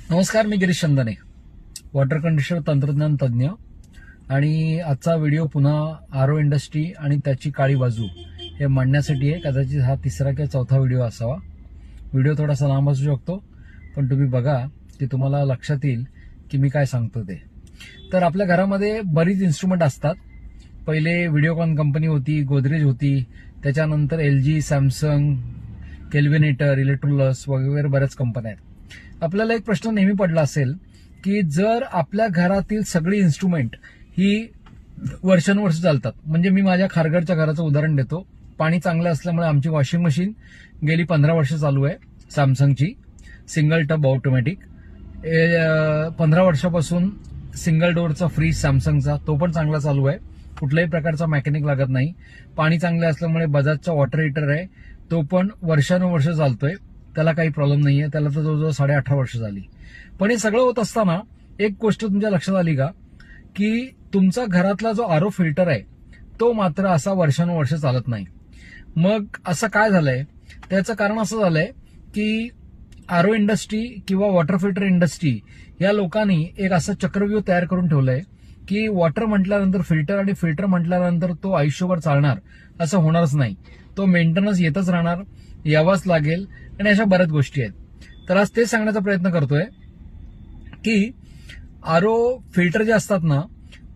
नमस्कार, मी Girish Chandane, water conditioner तंत्रज्ञान तज्ज्ञ. आणि आजचा व्हिडिओ पुन्हा आरो इंडस्ट्री आणि त्याची काळी बाजू हे मांडण्यासाठी आहे. कदाचित हा तिसरा किंवा चौथा व्हिडिओ असावा. व्हिडिओ थोडासा लांब असू शकतो, पण तुम्ही बघा की तुम्हाला लक्षात येईल की मी काय सांगतो ते. तर आपल्या घरामध्ये बरीच इन्स्ट्रुमेंट असतात. पहिले व्हिडिओकॉन कंपनी होती, गोदरेज होती, त्याच्यानंतर LG, सॅमसंग, केल्विनेटर, इलेक्ट्रोलस वगैरे बऱ्याच कंपन्या आहेत. आपल्याला एक प्रश्न नेहमी पडला असेल की जर आपल्या घरातील सगळी इन्स्ट्रुमेंट ही वर्षानुवर्ष चालतात, म्हणजे मी माझ्या खारघरच्या घराचं उदाहरण देतो. पाणी चांगलं असल्यामुळे आमची वॉशिंग मशीन गेली 15 वर्ष चालू आहे, सॅमसंगची सिंगल टब ऑटोमॅटिक. 15 वर्षापासून सिंगल डोअरचा फ्रीज सॅमसंगचा, तो पण चांगला चालू आहे, कुठल्याही प्रकारचा मेकॅनिक लागत नाही. पाणी चांगले असल्यामुळे बजाजचा वॉटर हीटर आहे, तो पण वर्षानुवर्ष चालतोय, त्याला काही प्रॉब्लेम नाहीये. त्याला तर जवळजवळ 18.5 वर्ष झाली. पण हे सगळं होत असताना एक गोष्ट तुमच्या लक्षात आली का, की तुमचा घरातला जो आरो फिल्टर आहे तो मात्र असा वर्षानुवर्ष चालत नाही. मग असं काय झालंय? त्याचं कारण असं झालंय की आरो इंडस्ट्री किंवा वॉटर फिल्टर इंडस्ट्री या लोकांनी एक असं चक्रव्यूह तयार करून ठेवलंय की वॉटर म्हटल्यानंतर फिल्टर आणि फिल्टर म्हटल्यानंतर तो आयुष्यभर चालणार असं होणारच नाही. तो मेंटेनन्स येतच राहणार, यावाच लागेल, आणि अशा बऱ्याच गोष्टी आहेत. तर आज तेच सांगण्याचा प्रयत्न करतोय की आरो फिल्टर जे असतात ना,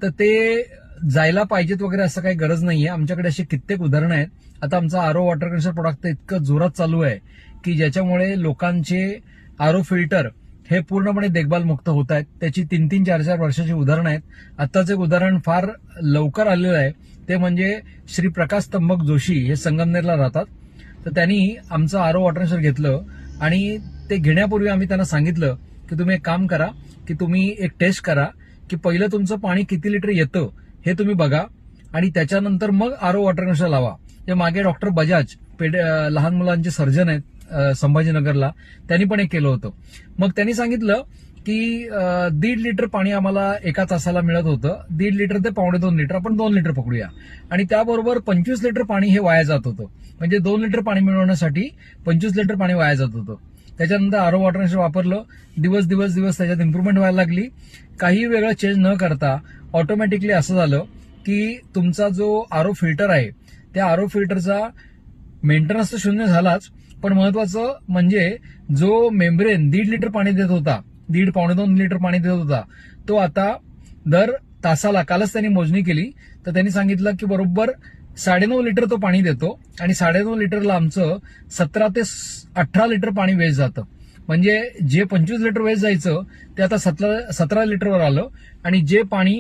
तर ते जायला पाहिजेत वगैरे असं काही गरज नाहीये. आमच्याकडे अशी कित्येक उदाहरणं आहेत. आता आमचा आरो वॉटर कंडिशनर प्रोडक्ट इतकं जोरात चालू आहे की ज्याच्यामुळे लोकांचे आरो फिल्टर हे पूर्णपणे देखभाल मुक्त होत आहेत. त्याची 3-3, 4-4 वर्षाची उदाहरणं आहेत. आत्ताच एक उदाहरण फार लवकर आलेलं आहे, ते म्हणजे श्री प्रकाश तंबक जोशी, हे संगमनेरला राहतात. तर त्यांनी आमचं आरो वॉटर कंडिशनर घेतलं आणि ते घेण्यापूर्वी आम्ही त्यांना सांगितलं की तुम्ही एक काम करा, की तुम्ही एक टेस्ट करा की पहिलं तुमचं पाणी किती लिटर येतं हे तुम्ही बघा, आणि त्याच्यानंतर मग आरो वॉटर कंडिशनर लावा. ते मागे डॉक्टर बजाज लहान मुलांचे सर्जन आहेत संभाजीनगरला, त्यांनी पण एक केलं होतं. मग त्यांनी सांगितलं की 1.5 लिटर पाणी आम्हाला एका तासाला मिळत होतं. 1.5 लिटर ते 2.25 लिटर, आपण 2 लिटर पकडूया, आणि त्याबरोबर 25 लिटर पाणी हे वाया जात होतं. म्हणजे 2 लिटर पाणी मिळवण्यासाठी 25 लिटर पाणी वाया जात होतं. त्याच्यानंतर आरो वॉटर कंडिशनर वापरलं, दिवस त्याच्यात इम्प्रूव्हमेंट व्हायला लागली. काही वेगळं चेंज न करता ऑटोमॅटिकली असं झालं की तुमचा जो आरो फिल्टर आहे त्या आरो फिल्टरचा मेंटेनन्स तर शून्य झालाच, पण महत्वाचं म्हणजे जो मेम्ब्रेन 1.5 लिटर पाणी देत होता, 1.5-2 लिटर पाणी देत होता, तो आता दर तासाला, कालच त्यांनी मोजणी केली तर त्यांनी सांगितलं की बरोबर 9.5 लिटर तो पाणी देतो, आणि 9.5 लिटरला आमचं 17 ते 18 लिटर पाणी वेस्ट जातं. म्हणजे जे 25 लिटर वेस्ट जायचं ते आता 17 लिटरवर आलं, आणि जे पाणी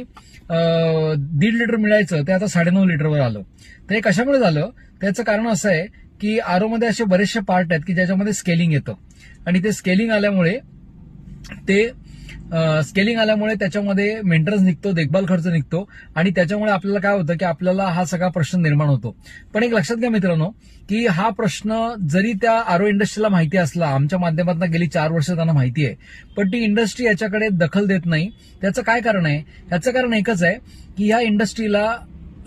1.5 लिटर मिळायचं ते आता 9.5 लिटरवर आलं. तर हे कशामुळे झालं? त्याचं कारण असं आहे की आरो मध्ये असे बरेचसे पार्ट आहेत की ज्याच्यामध्ये स्केलिंग येतं, आणि ते स्केलिंग आल्यामुळे त्याच्यामध्ये मेंटेनन्स निघतो, देखभाल खर्च निघतो, आणि त्याच्यामुळे आपल्याला काय होतं की आपल्याला हा सगळा प्रश्न निर्माण होतो. पण एक लक्षात घ्या मित्रांनो, की हा प्रश्न जरी त्या आरो इंडस्ट्रीला माहिती असला, आमच्या माध्यमातून गेली 4 वर्ष त्यांना माहिती आहे, पण ती इंडस्ट्री याच्याकडे दखल देत नाही. त्याचं काय कारण आहे? याचं कारण एकच आहे की या इंडस्ट्रीला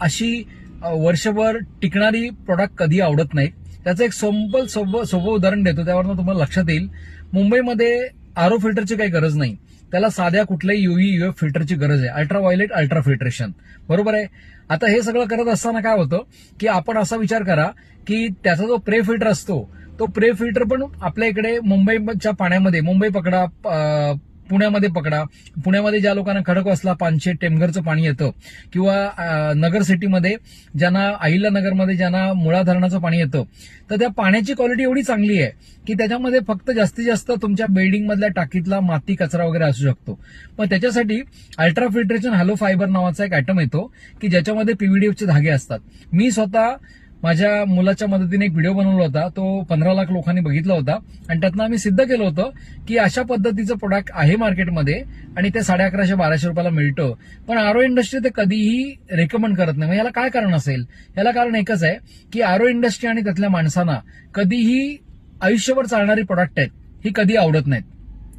अशी वर्षभर टिकणारी प्रोडक्ट कधी आवडत नाहीत. त्याचं एक सोपं उदाहरण देतो, त्यावरनं तुम्हाला लक्षात येईल. मुंबईमध्ये आरो फिल्टरची काही गरज नाही, त्याला साध्या कुठल्याही UV-UF फिल्टरची गरज आहे, अल्ट्राव्हायोलेट अल्ट्रा फिल्ट्रेशन, बरोबर आहे. आता हे सगळं करत असताना काय होतं की आपण असा विचार करा की त्याचा जो प्रे फिल्टर असतो, तो प्रे फिल्टर पण आपल्या इकडे मुंबईच्या पाण्यामध्ये, मुंबई पकडा, पुण्यामध्ये पकडा, पुण्यामध्ये ज्या लोकांना खडकवासला, पानशेत, टेमघरचं पाणी येतं, किंवा नगर सिटीमध्ये ज्यांना, अहिल्यानगरमध्ये ज्यांना मुळा धरणाचं पाणी येतं, तर त्या पाण्याची क्वालिटी एवढी चांगली आहे की त्याच्यामध्ये फक्त जास्तीत जास्त तुमच्या बिल्डिंगमधल्या टाकीतला माती, कचरा वगैरे असू शकतो. मग त्याच्यासाठी अल्ट्रा फिल्ट्रेशन हॅलो फायबर नावाचा एक आयटम येतो की ज्याच्यामध्ये PVDFचे धागे असतात. मी स्वतः माझ्या मुलाच्या मदतीने एक व्हिडिओ बनवला होता, तो 15 लाख लोकांनी बघितला होता, आणि त्यातनं आम्ही सिद्ध केलं होतं की अशा पद्धतीचं प्रोडक्ट आहे मार्केटमध्ये, आणि ते 1150-1200 रुपयाला मिळतं. पण आरो इंडस्ट्री ते कधीही रेकमेंड करत नाही. मग याला काय कारण असेल? याला कारण एकच आहे की आरो इंडस्ट्री आणि त्यातल्या माणसांना कधीही आयुष्यभर चालणारी प्रोडक्ट आहेत ही कधी आवडत नाहीत.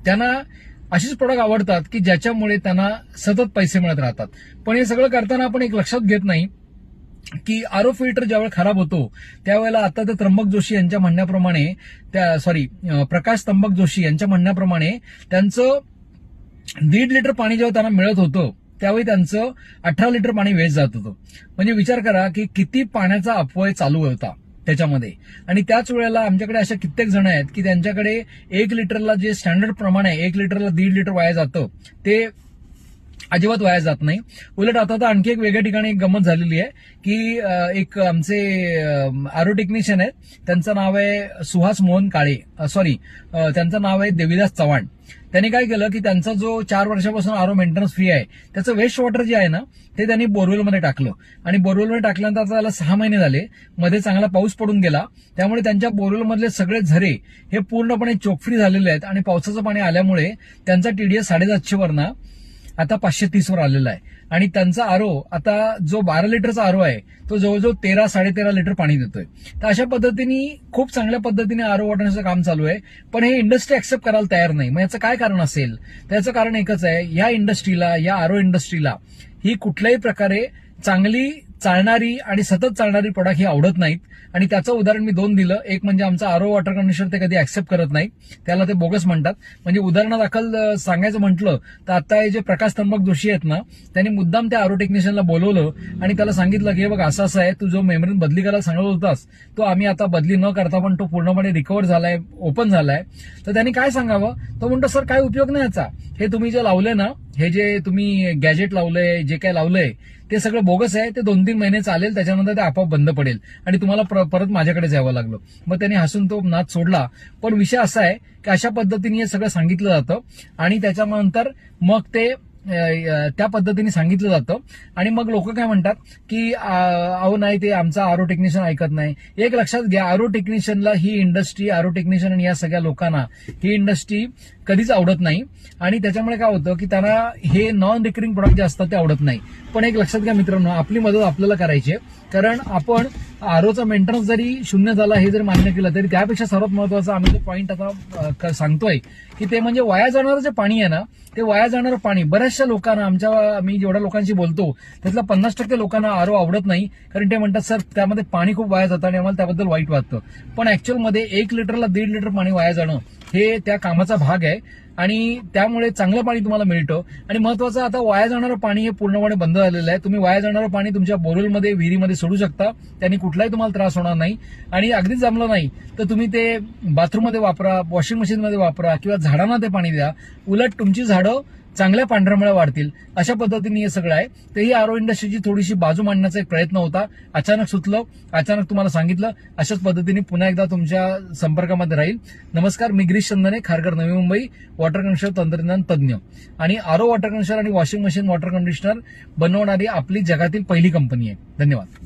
त्यांना अशीच प्रोडक्ट आवडतात की ज्याच्यामुळे त्यांना सतत पैसे मिळत राहतात. पण हे सगळं करताना आपण एक लक्षात घेत नाही की आरो फिल्टर ज्यावेळेला खराब होतो त्यावेळेला आता तर त्र्यंबक जोशी यांच्या म्हणण्याप्रमाणे प्रकाश त्र्यंबक जोशी यांच्या म्हणण्याप्रमाणे त्यांचं 1.5 लिटर पाणी जेव्हा त्यांना मिळत होतं त्यावेळी त्यांचं 18 लिटर पाणी वेस्ट जात होतं. म्हणजे विचार करा की किती पाण्याचा अपव्यय चालू होता त्याच्यामध्ये. आणि त्याच वेळेला आमच्याकडे अशा कित्येक जण आहेत की त्यांच्याकडे 1 लिटरला जे स्टँडर्ड प्रमाण आहे 1 लिटरला 1.5 लिटर वाया जातं ते अजिबात वाया जात नाही. उलट आता तर आणखी एक वेगळ्या ठिकाणी एक गंमत झालेली आहे की एक आमचे आरो टेक्निशियन आहेत, त्यांचं नाव आहे सुहास मोहन काळे, त्यांचं नाव आहे देवीदास चव्हाण. त्यांनी काय केलं की त्यांचा जो 4 वर्षापासून आरो मेंटेनन्स फ्री आहे त्याचं वेस्ट वॉटर जे आहे ना ते त्यांनी बोरवेलमध्ये टाकलं. आणि बोरवेलमध्ये टाकल्यानंतर त्याला 6 महिने झाले, मध्ये चांगला पाऊस पडून गेला, त्यामुळे त्यांच्या बोरवेलमधले सगळे झरे हे पूर्णपणे चोकफ्री झालेले आहेत. आणि पावसाचं पाणी आल्यामुळे त्यांचा TDS 750 वरनं आता 530 वर आलेला आहे. आणि त्यांचा आरो आता जो 12 लिटरचा आरो आहे तो जवळजवळ 13-13.5 लिटर पाणी देतोय. तर अशा पद्धतीने खूप चांगल्या पद्धतीने आरो वाटण्याचं काम चालू आहे. पण हे इंडस्ट्री ऍक्सेप्ट करायला तयार नाही. मग याचं काय कारण असेल? त्याचं कारण एकच आहे, या इंडस्ट्रीला, या आरो इंडस्ट्रीला ही कुठल्याही प्रकारे चांगली चालणारी आणि सतत चालणारी प्रोडक्ट ही आवडत नाहीत. आणि त्याचं उदाहरण मी 2 दिलं. एक म्हणजे आमचा आरो वॉटर कंडिशनर ते कधी ऍक्सेप्ट करत नाही, त्याला ते बोगस म्हणतात. म्हणजे उदाहरणादाखल सांगायचं म्हटलं तर आता हे जे प्रकाश त्र्यंबक जोशी आहेत ना त्यांनी मुद्दाम त्या आरो टेक्निशियनला बोलवलं आणि त्याला सांगितलं की बघ असं असं आहे, तू जो मेमरीन बदली करायला सांगत होतास तो आम्ही आता बदली न करता पण तो पूर्णपणे रिकव्हर झालाय, ओपन झालाय. तर त्यांनी काय सांगावं, तो म्हणतो सर काय उपयोग नाही याचा, हे तुम्ही जे लावलंय ना, हे जे तुम्ही गॅजेट लावलंय, जे काय लावलंय ते सगळं बोगस आहे, ते 2-3 महिने चालेल, त्याच्यानंतर ते आपोआप बंद पडेल आणि तुम्हाला परत माझ्याकडे यावं लागलं. मग त्यांनी हसून तो नाद सोडला. पण विषय असा आहे की अशा पद्धतीने हे सगळं सांगितलं जातं आणि त्याच्यानंतर मग ते त्या पद्धतीने सांगितलं जातं आणि मग लोक काय म्हणतात की अहो नाही ते आमचा आरो टेक्निशियन ऐकत नाही. एक लक्षात घ्या, आरो टेक्निशियनला ही इंडस्ट्री, आरो टेक्निशियन आणि या सगळ्या लोकांना ही इंडस्ट्री कधीच आवडत नाही. आणि त्याच्यामुळे काय होतं की त्यांना हे नॉन रिकरिंग प्रोडक्ट जे असतात ते आवडत नाही. पण एक लक्षात घ्या मित्रांनो, आपली मदत आपल्याला करायची आहे. कारण आपण आरोचा मेंटेनन्स जरी 0 झाला हे जर मान्य केलं तरी त्यापेक्षा सर्वात महत्वाचं आम्ही जो पॉईंट आता सांगतोय की ते म्हणजे वाया जाणारं जे पाणी आहे ना, ते वाया जाणारं पाणी बऱ्याचशा लोकांना, मी जेवढ्या लोकांशी बोलतो त्यातल्या 50% लोकांना आरो आवडत नाही. कारण ते म्हणतात सर त्यामध्ये पाणी खूप वाया जातं आणि आम्हाला त्याबद्दल वाईट वाटतं. पण ऍक्च्युअलमध्ये 1 लिटरला 1.5 लिटर पाणी वाया जाणं हे त्या कामाचा भाग आहे आणि त्यामुळे चांगलं पाणी तुम्हाला मिळतं. आणि महत्वाचं आता वाया जाणारं पाणी हे पूर्णपणे बंद झालेलं आहे. तुम्ही वाया जाणारं पाणी तुमच्या बोरवेलमध्ये, विहिरीमध्ये सोडू शकता, त्यांनी कुठलाही तुम्हाला त्रास होणार नाही. आणि अगदीच जमलं नाही तर तुम्ही ते बाथरूममध्ये वापरा, वॉशिंग मशीनमध्ये वापरा किंवा झाडांना ते पाणी द्या. उलट तुमची झाडं चांगल्या पांढऱ्यामुळे वाढतील. अशा पद्धतीने हे सगळं आहे. तर ही आरो इंडस्ट्रीची थोडीशी बाजू मांडण्याचा एक प्रयत्न होता. अचानक सुचलं, अचानक तुम्हाला सांगितलं. अशाच पद्धतीने पुन्हा एकदा तुमच्या संपर्कामध्ये राहील. नमस्कार, मी गिरीश चंदने, खारघर, नवी मुंबई, वॉटर कंडिशनर तंत्रज्ञान तज्ञ आणि आरो वॉटर कंडिशनर आणि वॉशिंग मशीन वॉटर कंडिशनर बनवणारी आपली जगातील पहिली कंपनी आहे. धन्यवाद.